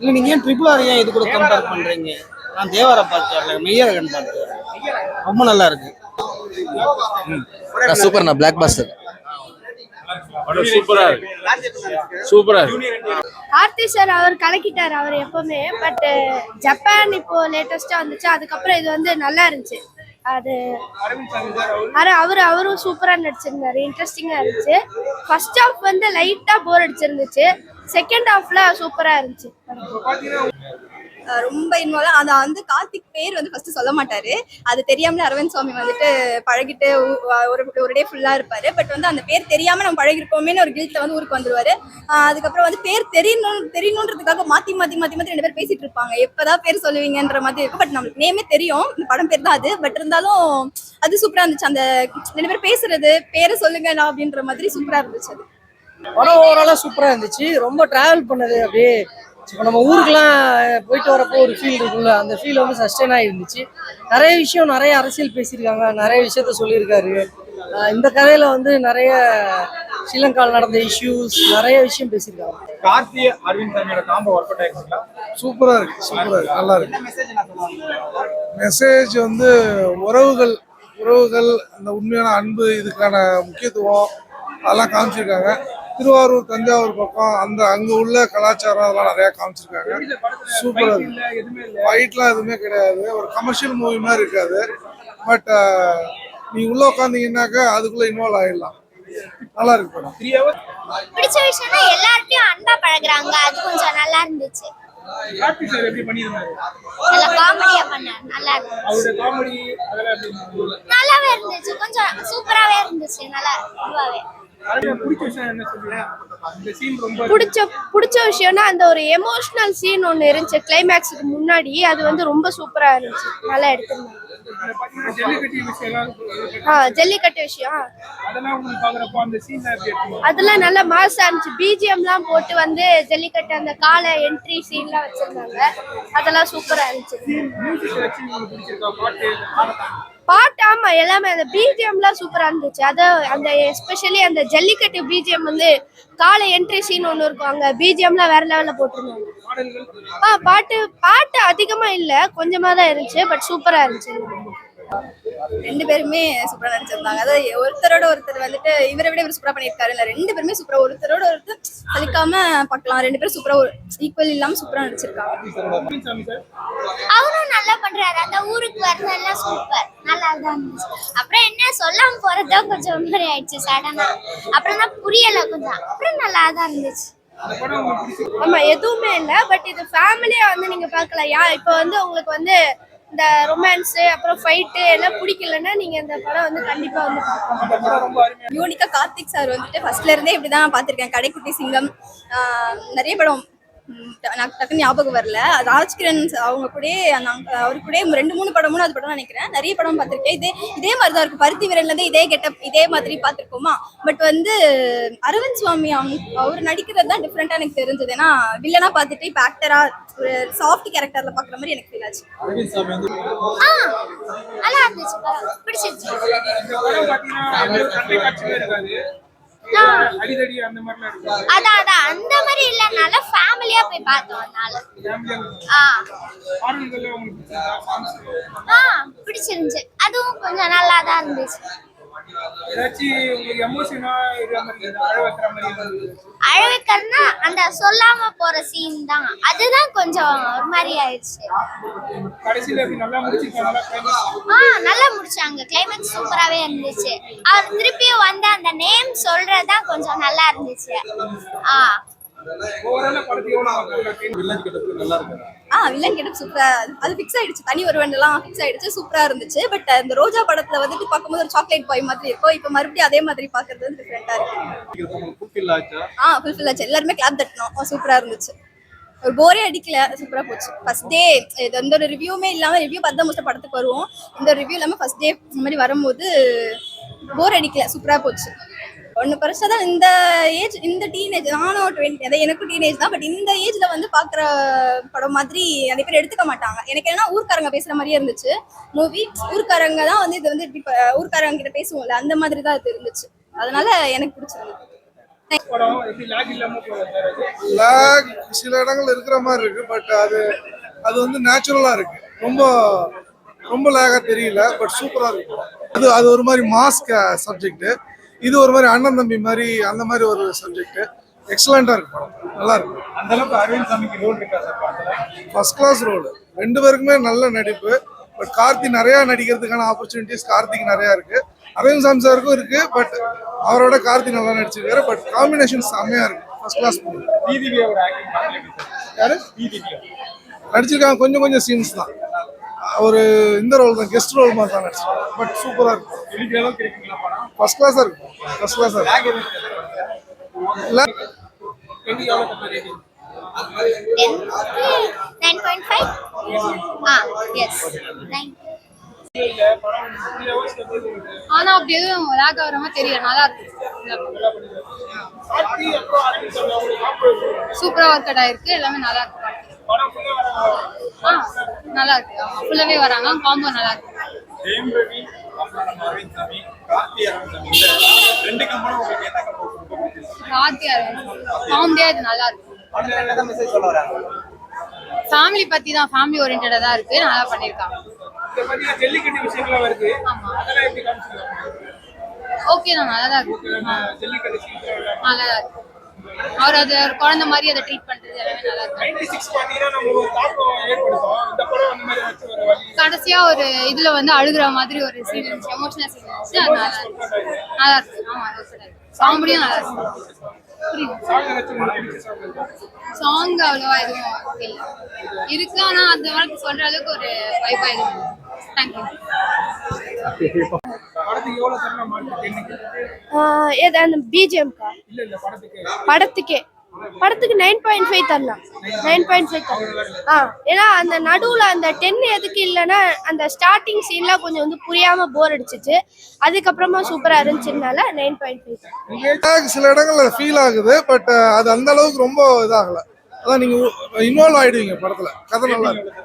இல்லை நீங்கள் ஏன் ட்ரிபிள் ஆர் ஏன் இது கூட கம்பேர் பண்ணுறீங்க? நான் தேவார பார்த்தேன், மெய்யழகன் பார்த்தேன், ரொம்ப நல்லா இருக்கு. சூப்பர்ண்ணா, பிளாக் பாஸ்டர் சூப்பரா இருக்கு, சூப்பரா இருக்கு. கார்த்தி சார் அவர் கலக்கிட்டார் அவர் எப்பவுமே. பட் ஜப்பான் இப்போ லேட்டஸ்டா வந்துச்சு, அதுக்கப்புறம் இது வந்து நல்லா இருந்துச்சு. அது அவரும் சூப்பரா நடிச்சிருந்தாரு, இன்ட்ரெஸ்டிங்கா இருந்துச்சு. ஃபர்ஸ்ட் ஹாஃப் வந்து லைட்டா போர் அடிச்சிருந்துச்சு, செகண்ட் ஹாஃப்ல சூப்பரா இருந்துச்சு. ரொம்ப இன்வால்வ் அதை வந்து கார்த்திக் பேர் வந்து ஃபர்ஸ்ட் சொல்ல மாட்டாரு, அது தெரியாமல அரவிந்த் சுவாமி வந்துட்டு பழகிட்டு ஒரு டே ஃபுல்லா இருப்பாரு. பட் வந்து அந்த பேர் தெரியாம நம்ம பழகிருக்கோமேனு ஒரு கில்ட்ல வந்து ஊருக்கு வந்துருவாரு. அதுக்கப்புறம் வந்து பேர் தெரியணுன்றதுக்காக மாத்தி ரெண்டு பேர் பேசிட்டு இருப்பாங்க, எப்பதான் பேர் சொல்லுவீங்கன்ற மாதிரி இருக்கும். பட் நம்மளுக்கு நேமே தெரியும், இந்த படம் பேர் தான் அது. பட் இருந்தாலும் அது சூப்பரா இருந்துச்சு, அந்த ரெண்டு பேர் பேசுறது பேரை சொல்லுங்க அப்படின்ற மாதிரி சூப்பரா இருந்துச்சு. அது படம் ஓவராலா சூப்பரா இருந்துச்சு. ரொம்ப டிராவல் பண்ணது அப்படியே இப்போ நம்ம ஊருக்குலாம் போயிட்டு வரப்போ ஒரு ஃபீல் இருக்குல்ல, அந்த ஃபீல் வந்து சஸ்டெயின் இருந்துச்சு. நிறைய விஷயம், நிறைய அரசியல் பேசியிருக்காங்க, நிறைய விஷயத்த சொல்லியிருக்காரு. இந்த கதையில வந்து நிறைய ஸ்ரீலங்காவில் நடந்த இஷ்யூஸ், நிறைய விஷயம் பேசியிருக்காங்க. கார்த்தி அரவிந்த் சாமியோட காம்போ ஒர்க் அவுட் ஆயிருக்குங்களா? சூப்பரா இருக்கு, நல்லா இருக்கு. மெசேஜ் வந்து உறவுகள், அந்த உண்மையான அன்பு, இதுக்கான முக்கியத்துவம் அதெல்லாம் காமிச்சிருக்காங்க. திருவாரூர், தஞ்சாவூர் பக்கம் அங்க உள்ள கலாச்சாரம் அதெல்லாம் நிறைய காமிச்சிருக்காங்க. சூப்பரா இருக்கு. ஃபைட்லாம் எதுவுமே கிடையாது, ஒரு கமர்ஷியல் மூவி மாதிரி இருக்காது. பட் நீங்க உள்ள உட்காந்தீங்கன்னாக்கா அதுக்குள்ள இன்வால்வ் ஆயிடலாம். நல்லா இருக்கு படம். பிடிச்ச விஷயம்னா எல்லார்ட்டையும் அன்பா பழகுறாங்க, அது கொஞ்சம் நல்லா இருந்துச்சு. கார்த்தி சார் எப்படி பண்ணிருந்தாரு? நல்ல காமெடியா பண்ணாரு, நல்லா இருந்துச்சு. அவரோட காமெடி அதெல்லாம் எப்படி இருந்துச்சு? நல்லாவே இருந்துச்சு, கொஞ்சம் சூப்பராவே இருந்துச்சு, நல்லா இதுவாவே. பிடிச்ச விஷயம் என்ன சொல்றீங்க? இந்த சீன் ரொம்ப பிடிச்ச விஷயம்னா அந்த ஒரு எமோஷனல் சீன் ஒன்று இருந்துச்சு கிளைமேக்ஸுக்கு முன்னாடி, அது வந்து ரொம்ப சூப்பரா இருந்துச்சு, நல்லா எடுத்துருந்தாங்க. ஜல்லிக்கட்டு விஷயம் அதெல்லாம் நல்லா மாசா இருந்துச்சு. பிஜிஎம்லாம் போட்டு வந்து ஜல்லிக்கட்டு அந்த காலை என்ட்ரி சீன்லாம் வச்சிருந்தாங்க, அதெல்லாம் சூப்பரா இருந்துச்சு. பாட்டு ஆமா எல்லாமே, அந்த பிஜிஎம்லாம் சூப்பரா இருந்துச்சு. அது அந்த எஸ்பெஷலி அந்த ஜல்லிக்கட்டு பிஜிஎம் வந்து காலை என்ட்ரி சீன் ஒன்று இருக்கும், அங்க பிஜிஎம்லாம் வேற லெவல்ல போட்டிருந்தாங்க. பாட்டு அதிகமா இல்ல, கொஞ்சமா தான் இருந்துச்சு, பட் சூப்பரா இருந்துச்சு. ரெண்டு பேருமே சூப்பரா நடிச்சிருந்தாங்க. அதாவது ஒருத்தரோட ஒருத்தர் வந்துட்டு இவரை விட இவர் சூப்பரா பண்ணியிருக்காரு. இல்ல ரெண்டு பேருமே சூப்பரா, ஒருத்தரோட ஒருத்தர் சலிக்காம பார்க்கலாம். ரெண்டு பேரும் சூப்பரா, ஈக்குவல் இல்லாம சூப்பரா நடிச்சிருக்காங்க. அவரும் நல்லா பண்றாரு, அந்த ஊருக்கு வரதெல்லாம் சூப்பர், நல்லா தான் இருந்துச்சு. அப்புறம் என்ன சொல்லாம போறதுதான் கொஞ்சம் மாதிரி ஆயிடுச்சு சடனா, அப்புறம் தான் புரியல கொஞ்சம், அப்புறம் நல்லா தான் இருந்துச்சு. ஆமா எதுவுமே இல்ல, பட் இது ஃபேமிலியா வந்து நீங்க பார்க்கலாம். இப்போ வந்து உங்களுக்கு வந்து இந்த ரொமான்ஸ் அப்புறம் ஃபைட்டு எல்லாம் பிடிக்கலன்னா நீங்க இந்த படம் வந்து கண்டிப்பா வந்து பார்க்கலாம். யூனிக்கா கார்த்திக் சார் வந்துட்டு ஃபர்ஸ்ட்ல இருந்தே இப்படிதான் பார்த்திருக்கேன். கடைக்குட்டி சிங்கம், நிறைய படம் டக்குன்னு ஞாபகம் வரல. ராஜ்கிரண் அவங்க கூட அவரு கூட 2-3 படம், 3வது படம் நினைக்கிறேன். நிறைய படம் பார்த்திருக்கேன். இதே மாதிரிதான் இருக்கும். பருத்தி வீரன்ல இருந்து இதே கெட்டப் இதே மாதிரி பார்த்திருக்கோமா. பட் வந்து அரவிந்த் சுவாமி அவர் நடிக்கிறது தான் டிஃப்ரெண்டா எனக்கு தெரிஞ்சது. ஏன்னா வில்லனா பார்த்துட்டு இப்ப ஆக்டரா ஒரு சாஃப்ட் கேரக்டர்ல பாக்குற மாதிரி எனக்கு ஃபீல் ஆச்சு. நல்லா இருந்துச்சு, பிடிச்சிருச்சு. அதான் அந்த மாதிரி இல்லனால ஃபேமிலியா போய் பார்த்தோம்னால பிடிச்சிருந்துச்சு. அதுவும் கொஞ்சம் நல்லா தான் இருந்துச்சு. அழவைக்கன்னா அந்த சொல்லாம போற சீன் தான், அதுதான் கொஞ்சம் ஒரு மாதிரி ஆயிடுச்சு. நல்லா முடிச்சாங்க, கிளைமேக்ஸ் சூப்பராவே இருந்துச்சு. அவர் திருப்பியும் வந்து அந்த நேம் சொல்றதுதான் கொஞ்சம் நல்லா இருந்துச்சு. வில்லன் கெட்டப் சூப்பரா, அது ஃபிக்ஸ் ஆயிடுச்சு. தனி ஒருவன் எல்லாம் ஃபிக்ஸ் ஆயிடுச்சு, சூப்பரா இருந்துச்சு. பட் இந்த ரோஜா படத்துல வந்துட்டு பார்க்கும்போது ஒரு சாக்லேட் பாய் மாதிரி இருக்கும், இப்ப மறுபடியும் அதே மாதிரி பாக்குறது வந்து டிஃபரெண்டா இருக்கு. ஃபுல்ஃபில் ஆச்சு, எல்லாருமே கிளாப் தட்டணும், சூப்பரா இருந்துச்சு. ஒரு போரே அடிக்கல, சூப்பரா போச்சு. ஃபர்ஸ்ட் டே எந்த ஒரு ரிவ்யூமே இல்லாம, ரிவ்யூ பார்த்து தான் மோஸ்ட் படத்துக்கு வருவோம். இந்த ரிவ்யூ இல்லாம ஃபர்ஸ்ட் டே இந்த மாதிரி வரும்போது போர் அடிக்கல, சூப்பரா போச்சு. ஒன்று பரிசா தான் இந்த ஏஜ், இந்த டீனேஜ், நானும் 20, அதாவது எனக்கும் டீனேஜ் தான். பட் இந்த ஏஜ்ல வந்து பாக்குற படம் மாதிரி நிறைய பேர் எடுத்துக்க மாட்டாங்க. எனக்கு என்னன்னா ஊர்க்காரங்க பேசுற மாதிரியே இருந்துச்சு மூவி. ஊர்க்காரங்க தான் வந்து இது வந்து ஊர்க்காரங்க கிட்ட பேசுவோம்ல, அந்த மாதிரி தான் இது இருந்துச்சு. அதனால எனக்கு பிடிச்சிருந்தது. படம் எப்படி லாக் இல்லாம போகுது சார் அது? லேக் சில இடங்கள் இருக்கிற மாதிரி இருக்கு, பட் அது வந்து நேச்சுரலா இருக்கு. ரொம்ப ரொம்ப லேகா தெரியல, பட் சூப்பரா இருக்கு. அது ஒரு மாதிரி மாஸ்க் சப்ஜெக்ட், இது ஒரு மாதிரி அண்ணன் தம்பி மாதிரி அந்த மாதிரி ஒரு சப்ஜெக்ட். எக்ஸலண்டா இருக்கு படம், நல்லா இருக்கு. அந்த அளவுக்கு அரவிந்த் சாமிக்கு ரோல் இருக்கா சார் படத்துல? ஃபர்ஸ்ட் கிளாஸ் ரோல், ரெண்டு பேருக்குமே நல்ல நடிப்பு. பட் கார்த்தி நிறைய நடிக்கிறதுக்கான ஆப்பர்ச்சுனிட்டிஸ் கார்த்திக் நிறைய இருக்கு. அரவிந்த் சாமி சாருக்கும் இருக்கு, பட் அவரோட கார்த்தி நல்லா நடிச்சிருக்காரு. பட் காம்பினேஷன் செம்மையா இருக்கு, ஃபர்ஸ்ட் கிளாஸ் மூவி. டிவியோட ஆக்டிங் பண்ணல சார். யாரு டிவியோ நடிச்சிருக்காங்க, கொஞ்சம் கொஞ்சம் சீன்ஸ் தான். ஒரு இந்த ரோல் தான், கெஸ்ட் ரோல் மாதிரி தான் நடிச்சிருக்காங்க. பட் சூப்பரா இருக்கு, இருக்கிற அளவுக்கு இருக்குங்களா படம்? ஃபர்ஸ்ட் கிளாஸா இருக்கு, ஃபர்ஸ்ட் கிளாஸா இருக்கு. லாக் எதுவும் இல்லை இல்ல, எங்க எவ்வளோ கட்ட ரேட்டிங்? 9.5. எஸ் 9. இல்ல படம் 3 hours வந்து ஆனா அப்படி எதுவும் லாக் ஆகிற மாதிரி தெரியல, நல்லா இருக்கு. கார்த்தி அப்புறம் அரவிந்த் சாமி அவங்க காம்போ சூப்பரா ஒர்க் அவுட் ஆயிருக்கு, எல்லாமே நல்லா இருக்கு. படம் ஃபுல்லா வர நல்லா இருக்கு, ஃபுல்லாவே வராங்க, காம்போ நல்லா இருக்கு. ஜெயம் ரவி அப்புறம் நம்ம அரவிந்த் சாமி, கார்த்தி அரவிந்த் சாமி, இந்த ரெண்டு கம்பெனியும் உங்களுக்கு என்ன கம்பெனி ரொம்ப பிடிச்சிருக்கு? கார்த்தியா காமெடியா இது நல்லா இருக்கு. படத்துல என்ன மெசேஜ் சொல்ல வராங்க? ஃபேமிலி பத்தி தான், ஃபேமிலி ஓரியன்டா தான் இருக்கு, நல்லா பண்ணிருக்காங்க. இந்த மாதிரி ஜல்லிக்கட்டு விஷயங்கள்லாம் வருது, ஆமா, அதெல்லாம் எப்படி காமிச்சிருக்காங்க? ஓகே தான், நல்லா தான் இருக்கு. ஜல்லிக்கட்டு சீக்கிரம் நல்லா தான் இருக்கு. அவர் அது ஒரு குழந்தை மாதிரி அதை ட்ரீட் பண்றது எல்லாமே நல்லா இருக்கு. 96 பாத்தீங்கன்னா நம்ம ஒரு தாக்கம் ஏற்படுத்தும். இந்த படம் அந்த மாதிரி வச்சு ஒரு வழி கடைசியா ஒரு இதுல வந்து அழுகுற மாதிரி ஒரு சீன் இருந்துச்சு, எமோஷனல் சீன் இருந்துச்சு, அது நல்லா இருக்கு. நல்லா இருக்கு, ஆமா, காமெடியும் நல்லா இருக்கு. புரியுது. சாங் வச்சு உங்களுக்கு பிடிச்ச சாங் இருக்கா? சாங் அவ்வளவா எதுவும் இல்லை இருக்கு, ஆனா அந்த வழக்கு சொல்ற அளவுக்கு ஒரு வைபா இருக்கு. தேங்க்யூ. படத்துக்கு எவ்வளவு தரலாம் மார்க்? என்னைக்கு ஏது அந்த பிஜிஎம்க்கா? இல்ல இல்ல படத்துக்கு 9.5 தரலாம். 9.5 தரலாம். ஏன்னா அந்த நடுவில் அந்த 10 எதுக்கு இல்லைன்னா அந்த ஸ்டார்டிங் சீன்லாம் கொஞ்சம் வந்து புரியாம போர் அடிச்சிச்சு. அதுக்கப்புறமா சூப்பராக இருந்துச்சுனால 9.5. சில இடங்கள்ல ஃபீல் ஆகுது, பட் அது அந்த அளவுக்கு ரொம்ப இதாகல. அதான் நீங்க இன்வால்வ் ஆயிடுவீங்க படத்துல, கதை நல்லா இருக்கு.